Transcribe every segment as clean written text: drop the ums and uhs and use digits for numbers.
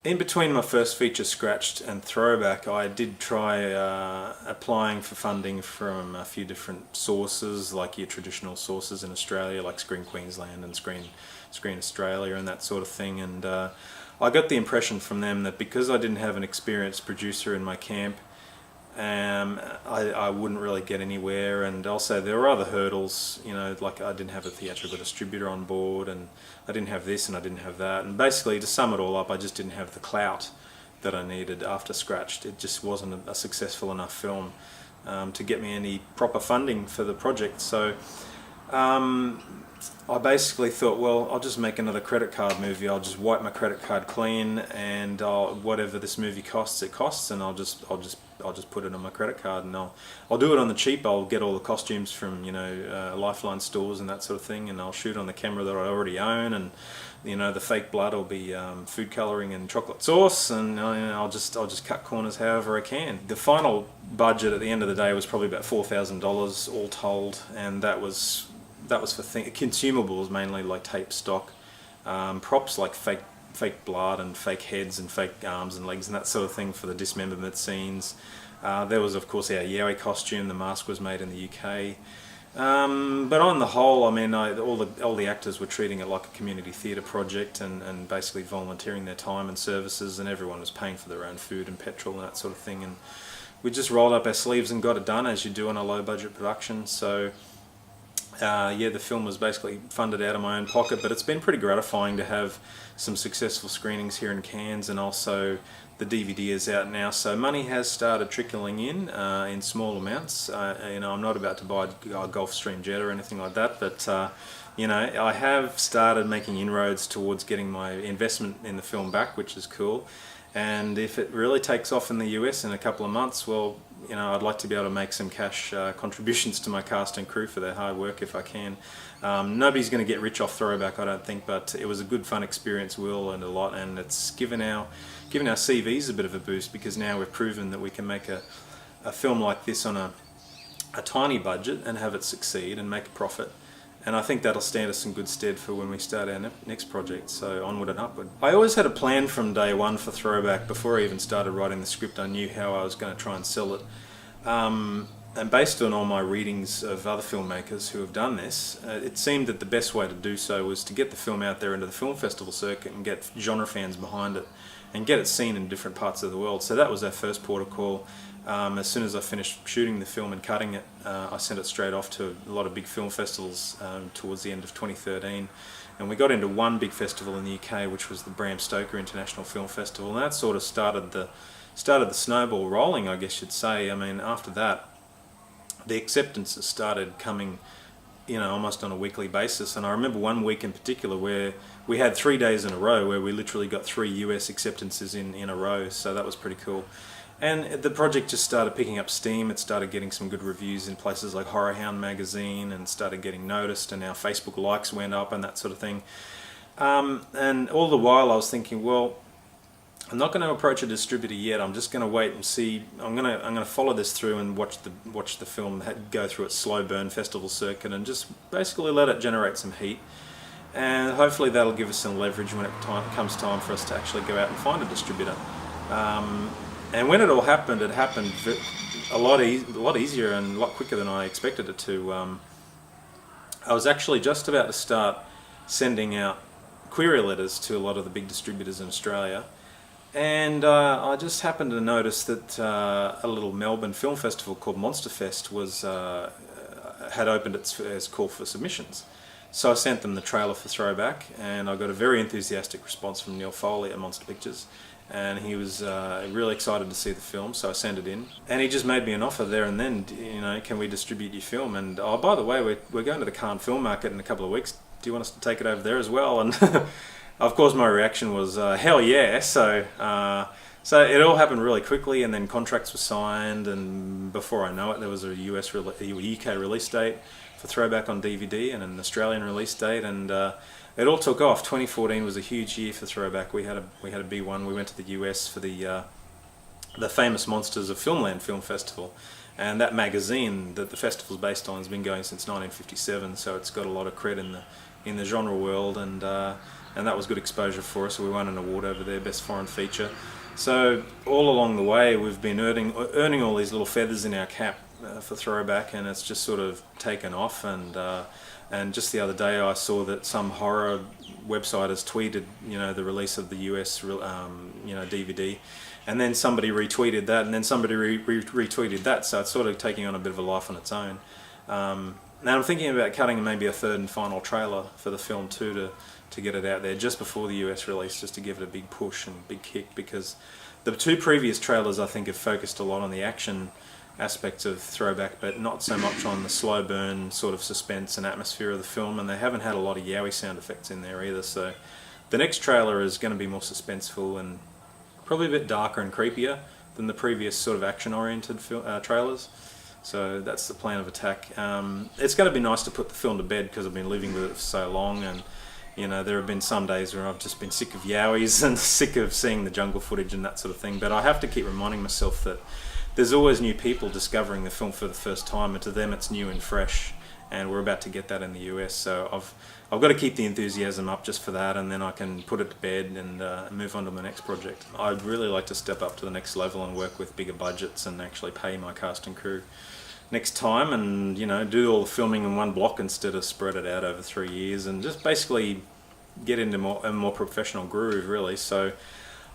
In between my first feature, Scratched, and Throwback, I did try applying for funding from a few different sources, like your traditional sources in Australia, like Screen Queensland and Screen Australia and that sort of thing. And I got the impression from them that because I didn't have an experienced producer in my camp, I wouldn't really get anywhere, and also there were other hurdles, like I didn't have a theatrical distributor on board, and I didn't have this and I didn't have that, and basically to sum it all up, I just didn't have the clout that I needed after Scratched. It just wasn't a successful enough film to get me any proper funding for the project. So I basically thought, well, I'll just make another credit card movie. I'll just wipe my credit card clean, and whatever this movie costs, it costs, and I'll just put it on my credit card, and I'll do it on the cheap. I'll get all the costumes from Lifeline stores and that sort of thing, and I'll shoot on the camera that I already own, and the fake blood will be food colouring and chocolate sauce, and I'll just cut corners however I can. The final budget at the end of the day was probably about $4,000 all told, and that was for consumables, mainly like tape stock, props like fake blood and fake heads and fake arms and legs and that sort of thing for the dismemberment scenes. There was of course our Yowie costume. The mask was made in the UK. But on the whole, I mean, all the actors were treating it like a community theatre project, and basically volunteering their time and services, and everyone was paying for their own food and petrol and that sort of thing. And we just rolled up our sleeves and got it done, as you do in a low budget production. So the film was basically funded out of my own pocket, but it's been pretty gratifying to have some successful screenings here in Cairns, and also the DVD is out now, so money has started trickling in small amounts. I'm not about to buy a Gulfstream jet or anything like that, but I have started making inroads towards getting my investment in the film back, which is cool. And if it really takes off in the US in a couple of months, well, I'd like to be able to make some cash contributions to my cast and crew for their hard work if I can. Nobody's going to get rich off Throwback, I don't think, but it was a good fun experience. We all learned a lot, and it's given our CVs a bit of a boost, because now we've proven that we can make a film like this on a tiny budget and have it succeed and make a profit. And I think that'll stand us in good stead for when we start our next project, so onward and upward. I always had a plan from day one for Throwback. Before I even started writing the script, I knew how I was going to try and sell it. And based on all my readings of other filmmakers who have done this, it seemed that the best way to do so was to get the film out there into the film festival circuit and get genre fans behind it and get it seen in different parts of the world. So that was our first port of call. As soon as I finished shooting the film and cutting it, I sent it straight off to a lot of big film festivals towards the end of 2013. And we got into one big festival in the UK, which was the Bram Stoker International Film Festival, and that sort of started the snowball rolling, I guess you'd say. I mean, after that, the acceptances started coming, almost on a weekly basis. And I remember one week in particular where we had 3 days in a row where we literally got 3 US acceptances in a row, so that was pretty cool. And the project just started picking up steam. It started getting some good reviews in places like Horror Hound magazine, and started getting noticed, and our Facebook likes went up and that sort of thing. And all the while I was thinking, well, I'm not going to approach a distributor yet. I'm just going to wait and see. I'm going to follow this through and watch the film go through its slow burn festival circuit, and just basically let it generate some heat. And hopefully that'll give us some leverage when it comes time for us to actually go out and find a distributor. And when it all happened, it happened a lot easier and a lot quicker than I expected it to. I was actually just about to start sending out query letters to a lot of the big distributors in Australia, and I just happened to notice that a little Melbourne film festival called Monsterfest had opened its call for submissions. So I sent them the trailer for Throwback, and I got a very enthusiastic response from Neil Foley at Monster Pictures, and he was really excited to see the film, so I sent it in. And he just made me an offer there and then, can we distribute your film? And oh, by the way, we're going to the Cannes Film Market in a couple of weeks. Do you want us to take it over there as well? And of course my reaction was, hell yeah. So it all happened really quickly, and then contracts were signed, and before I know it, there was a UK release date for Throwback on DVD, and an Australian release date, and it all took off. 2014 was a huge year for Throwback. We had a B1. We went to the US for the famous Monsters of Filmland Film Festival, and that magazine that the festival's based on has been going since 1957. So it's got a lot of cred in the genre world, and that was good exposure for us. We won an award over there, Best Foreign Feature. So all along the way, we've been earning all these little feathers in our cap for Throwback, and it's just sort of taken off. And just the other day, I saw that some horror website has tweeted, the release of the US, DVD, and then somebody retweeted that, and then somebody retweeted that. So it's sort of taking on a bit of a life on its own. Now I'm thinking about cutting maybe a third and final trailer for the film too, to get it out there just before the US release, just to give it a big push and big kick, because the two previous trailers I think have focused a lot on the action aspects of Throwback, but not so much on the slow burn sort of suspense and atmosphere of the film, and they haven't had a lot of yowie sound effects in there either. So the next trailer is going to be more suspenseful and probably a bit darker and creepier than the previous sort of action-oriented trailers. So that's the plan of attack. It's going to be nice to put the film to bed, because I've been living with it for so long, and there have been some days where I've just been sick of yowies and sick of seeing the jungle footage and that sort of thing. But I have to keep reminding myself that there's always new people discovering the film for the first time, and to them it's new and fresh, and we're about to get that in the US. So I've got to keep the enthusiasm up just for that, and then I can put it to bed and move on to my next project. I'd really like to step up to the next level and work with bigger budgets and actually pay my cast and crew next time, and do all the filming in one block instead of spread it out over 3 years, and just basically get into a more professional groove, really. So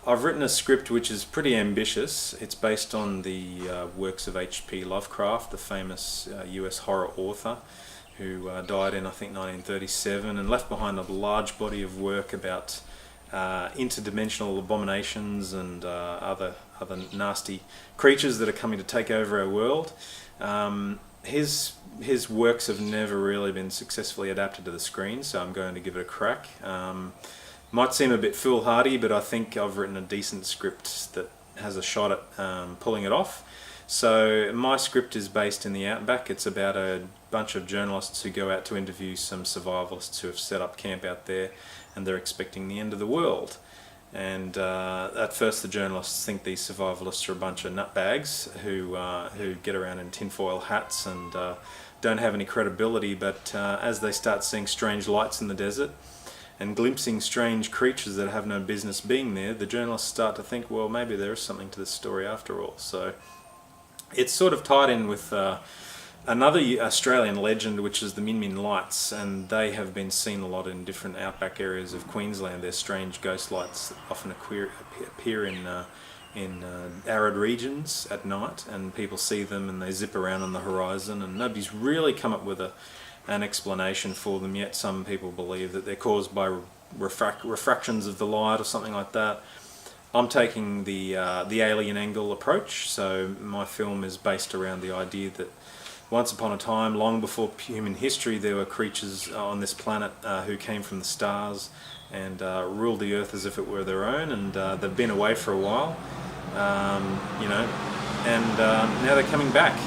I've written a script which is pretty ambitious. It's based on the works of H.P. Lovecraft, the famous US horror author, who died in, I think, 1937, and left behind a large body of work about interdimensional abominations and other nasty creatures that are coming to take over our world. His works have never really been successfully adapted to the screen, so I'm going to give it a crack. Might seem a bit foolhardy, but I think I've written a decent script that has a shot at pulling it off. So my script is based in the outback. It's about a bunch of journalists who go out to interview some survivalists who have set up camp out there, and they're expecting the end of the world. And at first the journalists think these survivalists are a bunch of nutbags who get around in tinfoil hats and don't have any credibility, but as they start seeing strange lights in the desert and glimpsing strange creatures that have no business being there, the journalists start to think, well, maybe there is something to this story after all. So it's sort of tied in with another Australian legend, which is the Min Min lights, and they have been seen a lot in different outback areas of Queensland. They're strange ghost lights that often appear in arid regions at night, and people see them and they zip around on the horizon, and nobody's really come up with an explanation for them yet. Some people believe that they're caused by refractions of the light or something like that. I'm taking the alien angle approach, so my film is based around the idea that once upon a time, long before human history, there were creatures on this planet who came from the stars and ruled the earth as if it were their own, and they've been away for a while, and now they're coming back,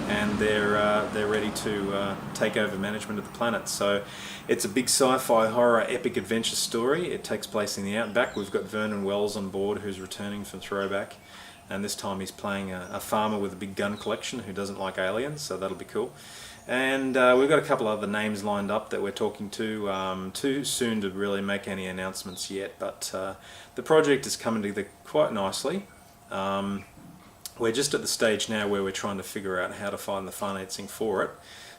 and they're ready to take over management of the planet. So it's a big sci-fi horror epic adventure story. It takes place in the outback. We've got Vernon Wells on board, who's returning from Throwback, and this time he's playing a farmer with a big gun collection who doesn't like aliens, so that'll be cool. And we've got a couple other names lined up that we're talking to. Too soon to really make any announcements yet, but the project is coming together quite nicely. We're just at the stage now where we're trying to figure out how to find the financing for it.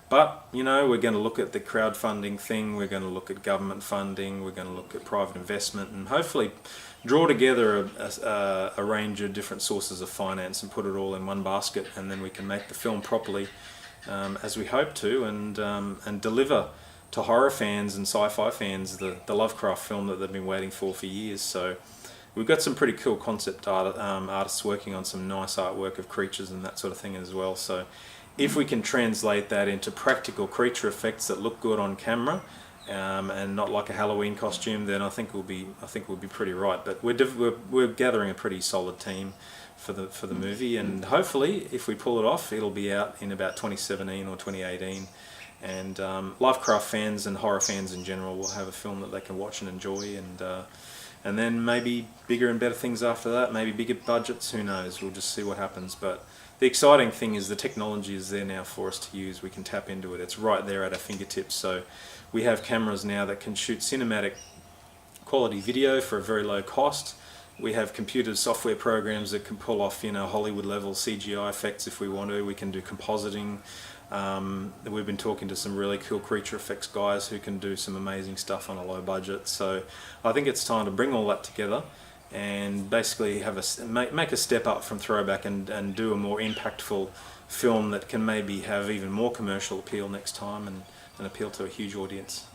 But, we're going to look at the crowdfunding thing, we're going to look at government funding, we're going to look at private investment, and hopefully draw together a range of different sources of finance and put it all in one basket, and then we can make the film properly, as we hope to, and deliver to horror fans and sci-fi fans the Lovecraft film that they've been waiting for years. So we've got some pretty cool concept artists working on some nice artwork of creatures and that sort of thing as well. So if we can translate that into practical creature effects that look good on camera, and not like a Halloween costume, then I think we'll be pretty right. But we're gathering a pretty solid team for the movie, and hopefully, if we pull it off, it'll be out in about 2017 or 2018. And Lovecraft fans and horror fans in general will have a film that they can watch and enjoy, and then maybe bigger and better things after that. Maybe bigger budgets. Who knows? We'll just see what happens. But the exciting thing is the technology is there now for us to use. We can tap into it. It's right there at our fingertips. So we have cameras now that can shoot cinematic quality video for a very low cost. We have computer software programs that can pull off, Hollywood level CGI effects if we want to. We can do compositing. We've been talking to some really cool creature effects guys who can do some amazing stuff on a low budget. So I think it's time to bring all that together and basically make a step up from Throwback and do a more impactful film that can maybe have even more commercial appeal next time and appeal to a huge audience.